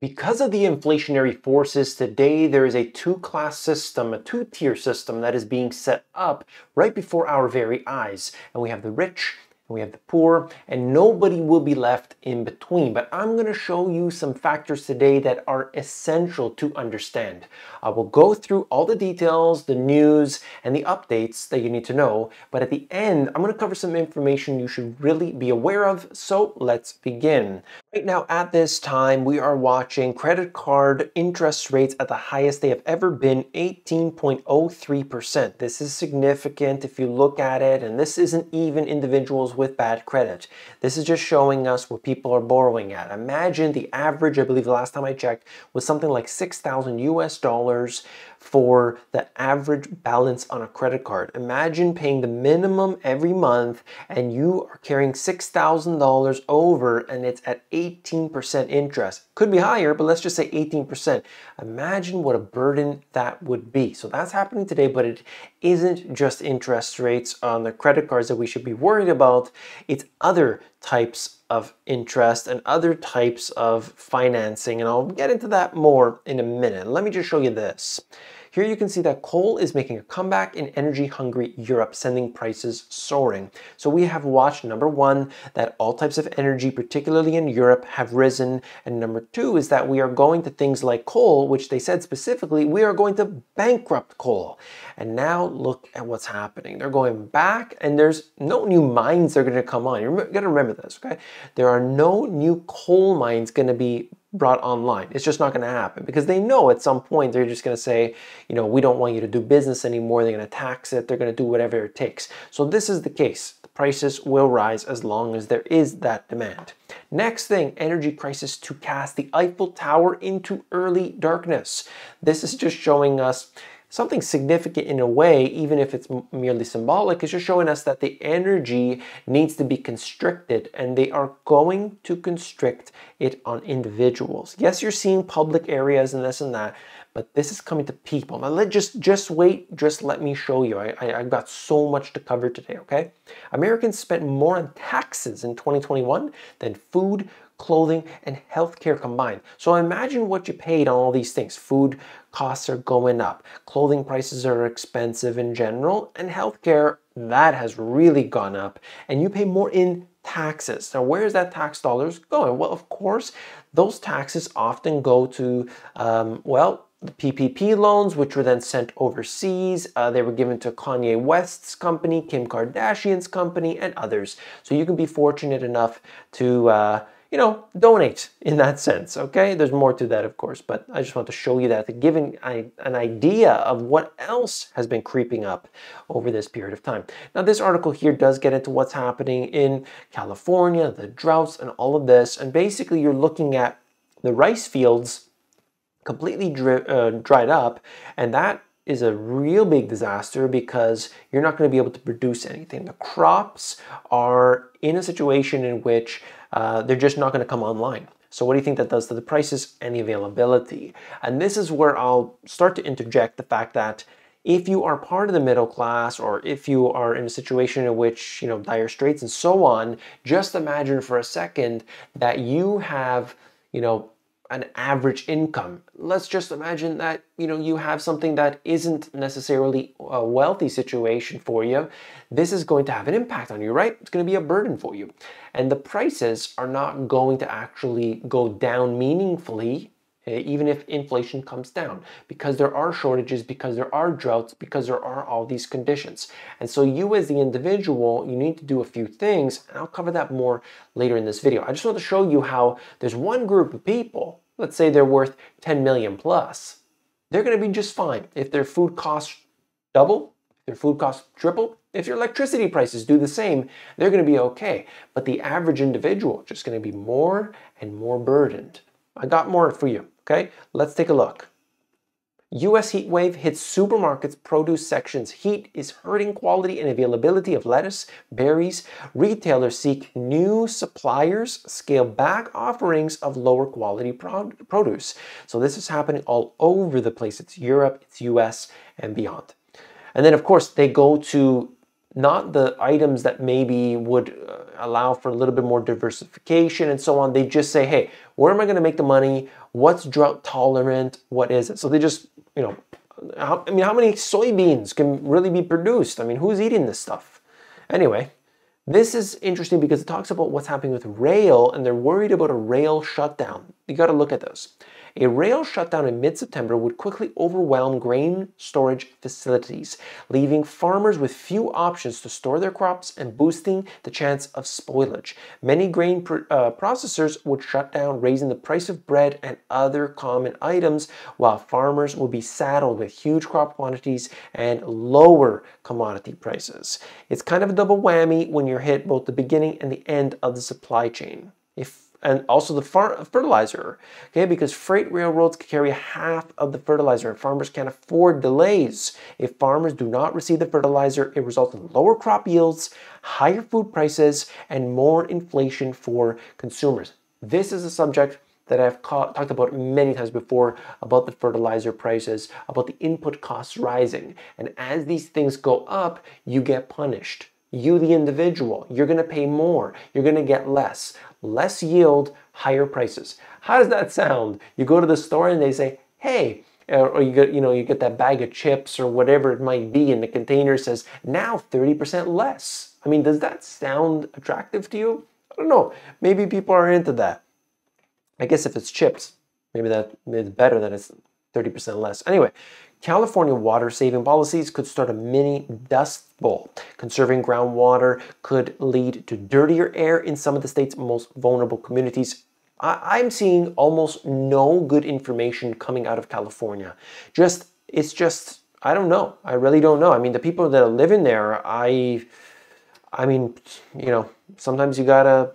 Because of the inflationary forces today, there is a two-class system, a two-tier system that is being set up right before our very eyes. And we have the rich and we have the poor, and nobody will be left in between. But I'm going to show you some factors today that are essential to understand. I will go through all the details, the news, and the updates that you need to know. But at the end, I'm going to cover some information you should really be aware of. So let's begin. Right now, at this time, we are watching credit card interest rates at the highest they have ever been, 18.03%. This is significant if you look at it, and this isn't even individuals with bad credit. This is just showing us what people are borrowing at. Imagine the average, I believe the last time I checked, was something like $6,000 for the average balance on a credit card. Imagine paying the minimum every month and you are carrying $6,000 over and it's at 18% interest. Could be higher, but let's just say 18%. Imagine what a burden that would be. So that's happening today, but it isn't just interest rates on the credit cards that we should be worried about. It's other types of interest and other types of financing, and I'll get into that more in a minute. Let me just show you this. Here you can see that coal is making a comeback in energy-hungry Europe, sending prices soaring. So we have watched, number one, that all types of energy, particularly in Europe, have risen. And number two is that we are going to things like coal, which they said specifically, we are going to bankrupt coal. And now look at what's happening. They're going back and there's no new mines that are going to come on. You're going to remember this, okay? There are no new coal mines going to be brought online. It's just not going to happen because they know at some point they're just going to say, you know, we don't want you to do business anymore. They're going to tax it. They're going to do whatever it takes. So this is the case. The prices will rise as long as there is that demand. Next thing, energy crisis to cast the Eiffel Tower into early darkness. This is just showing us something significant in a way, even if it's merely symbolic. It's just showing us that the energy needs to be constricted, and they are going to constrict it on individuals. Yes, you're seeing public areas and this and that, but this is coming to people. Now just wait, just let me show you. I've got so much to cover today, okay? Americans spent more on taxes in 2021 than food, clothing, and healthcare combined. So imagine what you paid on all these things. Food costs are going up, clothing prices are expensive in general, and healthcare, that has really gone up, and you pay more in taxes. Now, where is that tax dollars going? Well, of course, those taxes often go to, the PPP loans, which were then sent overseas. They were given to Kanye West's company, Kim Kardashian's company, and others. So you can be fortunate enough to donate in that sense, okay? There's more to that, of course, but I just want to show you that to give an idea of what else has been creeping up over this period of time. Now, this article here does get into what's happening in California, the droughts and all of this, and basically you're looking at the rice fields completely dried up, and that is a real big disaster because you're not going to be able to produce anything. The crops are in a situation in which they're just not going to come online. So what do you think that does to the prices and the availability? And this is where I'll start to interject the fact that if you are part of the middle class, or if you are in a situation in which, dire straits and so on, just imagine for a second that you have, an average income. Let's just imagine that, you have something that isn't necessarily a wealthy situation for you. This is going to have an impact on you, right? It's going to be a burden for you. And the prices are not going to actually go down meaningfully, even if inflation comes down, because there are shortages, because there are droughts, because there are all these conditions. And so you as the individual, you need to do a few things, and I'll cover that more later in this video. I just want to show you how there's one group of people, let's say they're worth 10 million plus, they're going to be just fine if their food costs double, if their food costs triple, if your electricity prices do the same, they're going to be okay. But the average individual is just going to be more and more burdened. I got more for you, okay? Let's take a look. U.S. heat wave hits supermarkets' produce sections. Heat is hurting quality and availability of lettuce, berries. Retailers seek new suppliers, scale back offerings of lower quality produce. So this is happening all over the place. It's Europe, it's U.S., and beyond. And then, of course, they go to not the items that maybe would allow for a little bit more diversification and so on. They just say, hey, where am I going to make the money? What's drought tolerant? What is it? So they just, how many soybeans can really be produced? I mean, who's eating this stuff? Anyway, this is interesting because it talks about what's happening with rail, and they're worried about a rail shutdown. You got to look at this. A rail shutdown in mid-September would quickly overwhelm grain storage facilities, leaving farmers with few options to store their crops and boosting the chance of spoilage. Many grain processors would shut down, raising the price of bread and other common items, while farmers would be saddled with huge crop quantities and lower commodity prices. It's kind of a double whammy when you're hit both the beginning and the end of the supply chain. And also the fertilizer, okay? Because freight railroads carry half of the fertilizer and farmers can't afford delays. If farmers do not receive the fertilizer, it results in lower crop yields, higher food prices, and more inflation for consumers. This is a subject that I've talked about many times before, about the fertilizer prices, about the input costs rising. And as these things go up, you get punished. You, the individual, you're going to pay more. You're going to get less. Less yield, higher prices. How does that sound? You go to the store and they say, hey, or you get that bag of chips or whatever it might be, and the container says, now 30% less. I mean, does that sound attractive to you? I don't know. Maybe people are into that. I guess if it's chips, maybe that is better that it's 30% less. Anyway, California water-saving policies could start a mini dust bowl. Conserving groundwater could lead to dirtier air in some of the state's most vulnerable communities. I'm seeing almost no good information coming out of California. It's just, I don't know. I really don't know. I mean, the people that are living there, I mean, sometimes you gotta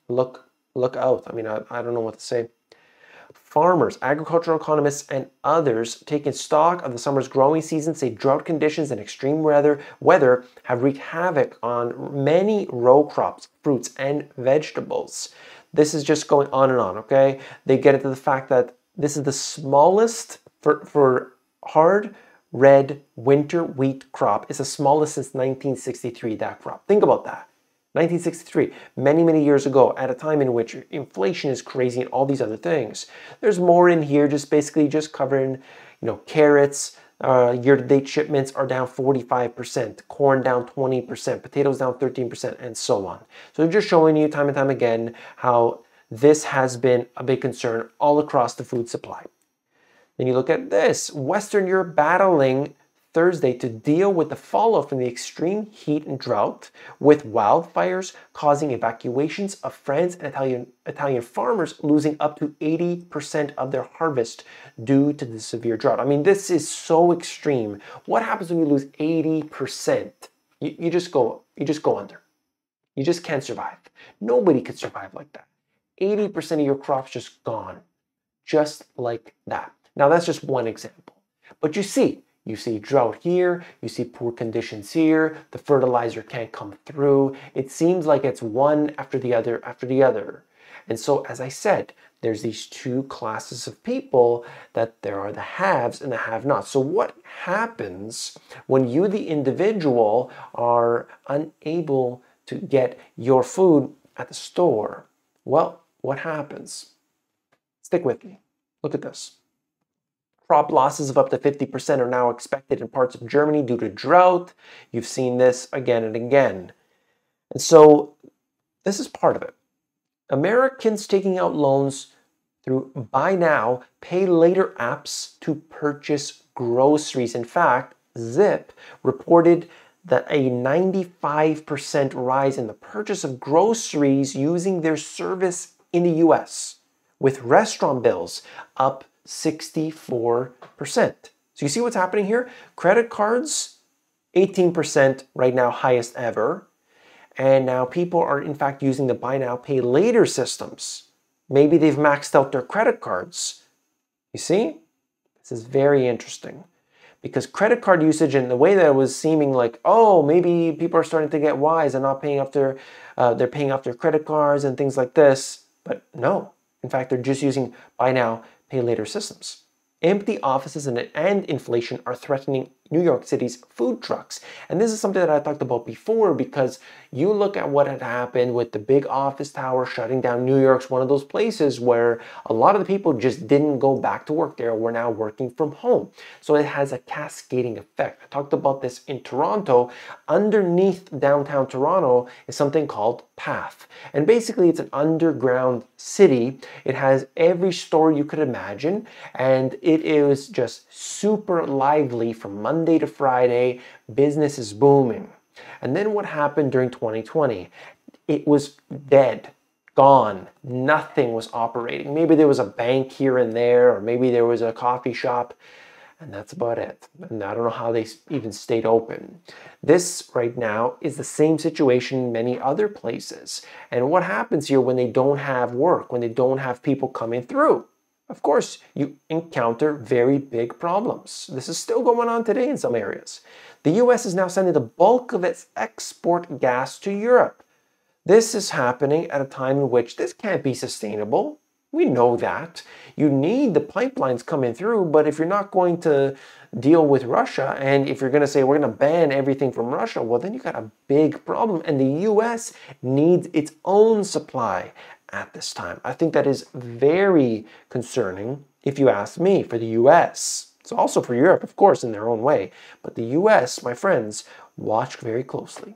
look out. I mean, I don't know what to say. Farmers, agricultural economists, and others taking stock of the summer's growing season say drought conditions and extreme weather have wreaked havoc on many row crops, fruits, and vegetables. This is just going on and on, okay? They get into the fact that this is the smallest for hard red winter wheat crop. It's the smallest since 1963, that crop. Think about that. 1963, many years ago, at a time in which inflation is crazy and all these other things. There's more in here, basically covering, carrots. Year-to-date shipments are down 45%, corn down 20%, potatoes down 13%, and so on. So they're just showing you time and time again how this has been a big concern all across the food supply. Then you look at this, Western Europe battling Thursday to deal with the fallout from the extreme heat and drought, with wildfires causing evacuations of France and Italian farmers losing up to 80% of their harvest due to the severe drought. I mean, this is so extreme. What happens when you lose 80%? You just go under. You just can't survive. Nobody could survive like that. 80% of your crop's just gone, just like that. Now that's just one example, but you see drought here, you see poor conditions here, the fertilizer can't come through. It seems like it's one after the other. And so, as I said, there's these two classes of people, that there are the haves and the have-nots. So what happens when you, the individual, are unable to get your food at the store? Well, what happens? Stick with me. Look at this. Crop losses of up to 50% are now expected in parts of Germany due to drought. You've seen this again and again. And so this is part of it. Americans taking out loans through buy now, pay later apps to purchase groceries. In fact, Zip reported that a 95% rise in the purchase of groceries using their service in the US, with restaurant bills up 64%. So you see what's happening here? Credit cards, 18% right now, highest ever. And now people are in fact using the buy now, pay later systems. Maybe they've maxed out their credit cards. You see? This is very interesting. Because credit card usage, and the way that it was seeming like, oh, maybe people are starting to get wise and not paying off they're paying off their credit cards and things like this. But no. In fact, they're just using buy now, pay later systems. Empty offices and inflation are threatening New York City's food trucks. And this is something that I talked about before, because You look at what had happened with the big office tower shutting down. New York's one of those places where a lot of the people just didn't go back to work there. We're now working from home. So it has a cascading effect. I talked about this in Toronto. Underneath downtown Toronto is something called Path. And basically it's an underground city. It has every store you could imagine, and it is just super lively from Monday to Friday. Business is booming. And then what happened during 2020? It was dead, gone. Nothing was operating. Maybe there was a bank here and there, or maybe there was a coffee shop, and that's about it. And I don't know how they even stayed open. This right now is the same situation in many other places. And what happens here when they don't have work, when they don't have people coming through? Of course, you encounter very big problems. This is still going on today in some areas. The US is now sending the bulk of its export gas to Europe. This is happening at a time in which this can't be sustainable. We know that. You need the pipelines coming through, but if you're not going to deal with Russia, and if you're going to say we're going to ban everything from Russia, well, then you got a big problem. And the US needs its own supply at this time. I think that is very concerning, if you ask me, for the US. It's also for Europe, of course, in their own way. But the US, my friends, watch very closely.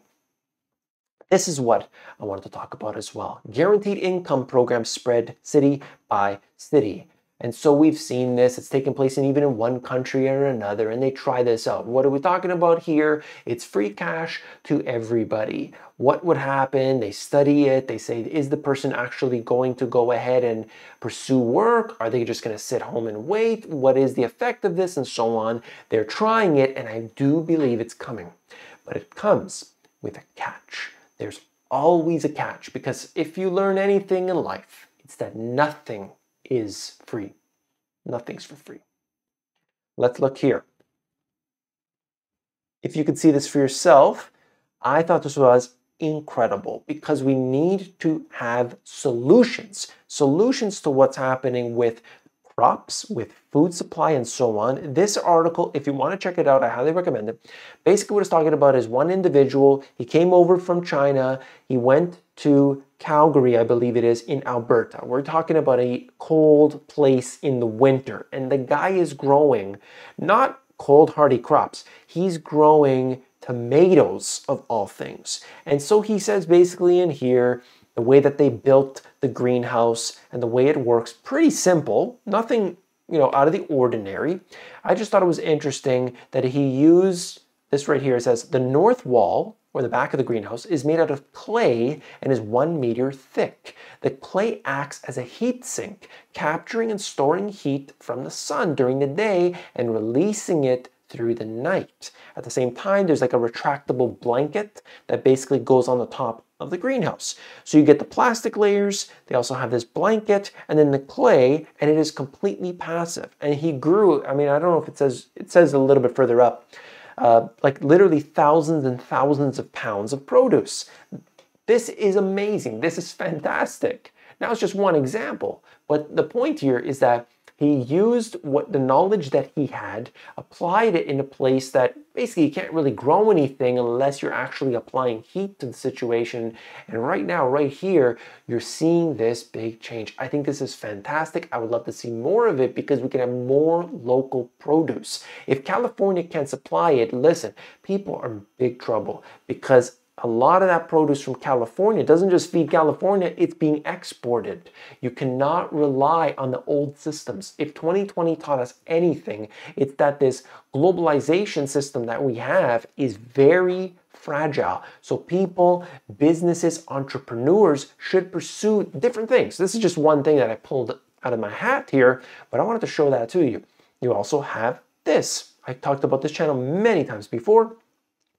This is what I wanted to talk about as well. Guaranteed income programs spread city by city. And so we've seen this. It's taken place even in one country or another, and they try this out. What are we talking about here? It's free cash to everybody. What would happen? They study it. They say, is the person actually going to go ahead and pursue work? Are they just going to sit home and wait? What is the effect of this? And so on. They're trying it, and I do believe it's coming. But it comes with a catch. There's always a catch, because if you learn anything in life, it's that nothing is free. Nothing's for free. Let's look here. If you could see this for yourself, I thought this was incredible, because we need to have solutions. Solutions to what's happening with crops, with food supply, and so on. This article, if you want to check it out, I highly recommend it. Basically what it's talking about is one individual. He came over from China. He went to Calgary, I believe it is, in Alberta. We're talking about a cold place in the winter. And the guy is growing not cold hardy crops. He's growing tomatoes, of all things. And so he says basically in here, the way that they built the greenhouse and the way it works, pretty simple, nothing, out of the ordinary. I just thought it was interesting that he used this right here. It says the north wall, or the back of the greenhouse, is made out of clay and is 1 meter thick. The clay acts as a heat sink, capturing and storing heat from the sun during the day and releasing it through the night. At the same time, there's like a retractable blanket that basically goes on the top of the greenhouse. So you get the plastic layers, they also have this blanket, and then the clay, and it is completely passive. And he grew, I don't know if it says a little bit further up, like literally thousands and thousands of pounds of produce. This is amazing. This is fantastic. Now it's just one example, but the point here is that he used the knowledge that he had, applied it in a place that basically you can't really grow anything unless you're actually applying heat to the situation. And right now, right here, you're seeing this big change. I think this is fantastic. I would love to see more of it, because we can have more local produce. If California can't supply it, listen, people are in big trouble, because a lot of that produce from California doesn't just feed California, it's being exported. You cannot rely on the old systems. If 2020 taught us anything, it's that this globalization system that we have is very fragile. So people, businesses, entrepreneurs should pursue different things. This is just one thing that I pulled out of my hat here, but I wanted to show that to you. You also have this. I talked about this channel many times before.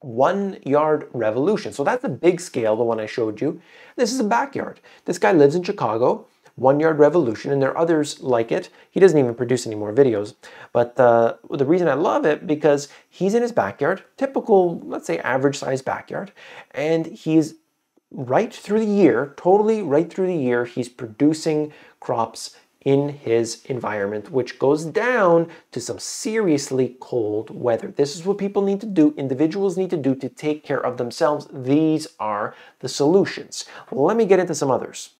1 yard revolution. So that's a big scale, the one I showed you. This is a backyard. This guy lives in Chicago. 1 yard revolution, and there are others like it. He doesn't even produce any more videos. But the reason I love it, because he's in his backyard, typical, let's say average size backyard, and he's right through the year, totally right through the year, he's producing crops in his environment, which goes down to some seriously cold weather. This is what people need to do, individuals need to do to take care of themselves. These are the solutions. Let me get into some others.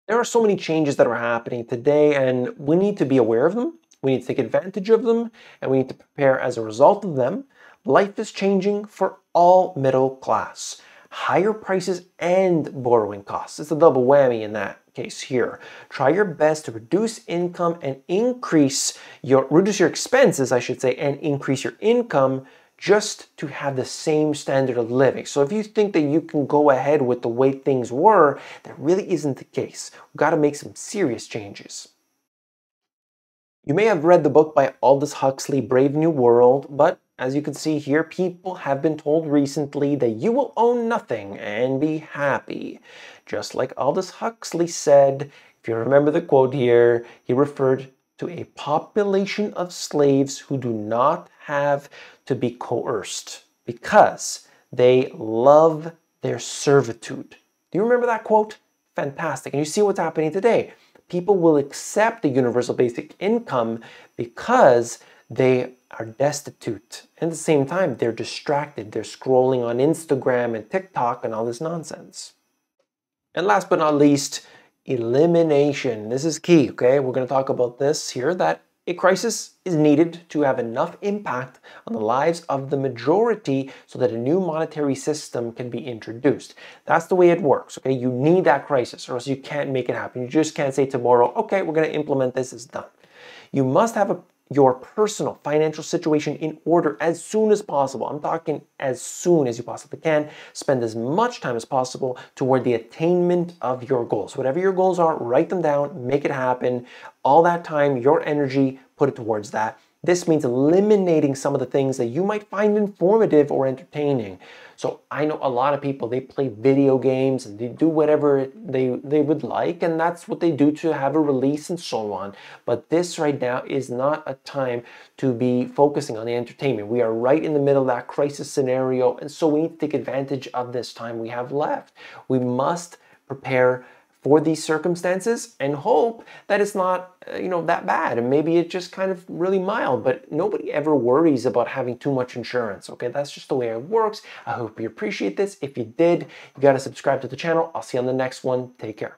There are so many changes that are happening today, and we need to be aware of them. We need to take advantage of them, and we need to prepare as a result of them. Life is changing for all middle class. Higher prices and borrowing costs. It's a double whammy in that case here. Try your best to reduce income and reduce your expenses, I should say, and increase your income just to have the same standard of living. So if you think that you can go ahead with the way things were, that really isn't the case. We've got to make some serious changes. You may have read the book by Aldous Huxley, Brave New World, but as you can see here, people have been told recently that you will own nothing and be happy. Just like Aldous Huxley said, if you remember the quote here, he referred to a population of slaves who do not have to be coerced because they love their servitude. Do you remember that quote? Fantastic. And you see what's happening today. People will accept the universal basic income because they are destitute. And at the same time, they're distracted. They're scrolling on Instagram and TikTok and all this nonsense. And last but not least, elimination. This is key, okay? We're going to talk about this here, that a crisis is needed to have enough impact on the lives of the majority so that a new monetary system can be introduced. That's the way it works, okay? You need that crisis or else you can't make it happen. You just can't say tomorrow, okay, we're going to implement this, it's done. You must have your personal financial situation in order as soon as possible. I'm talking as soon as you possibly can. Spend as much time as possible toward the attainment of your goals. Whatever your goals are, write them down, make it happen. All that time, your energy, put it towards that. This means eliminating some of the things that you might find informative or entertaining. So I know a lot of people, they play video games and they do whatever they would like, and that's what they do to have a release and so on. But this right now is not a time to be focusing on the entertainment. We are right in the middle of that crisis scenario, and so we need to take advantage of this time we have left. We must prepare for these circumstances and hope that it's not, that bad. And maybe it's just kind of really mild, but nobody ever worries about having too much insurance. Okay, that's just the way it works. I hope you appreciate this. If you did, you got to subscribe to the channel. I'll see you on the next one. Take care.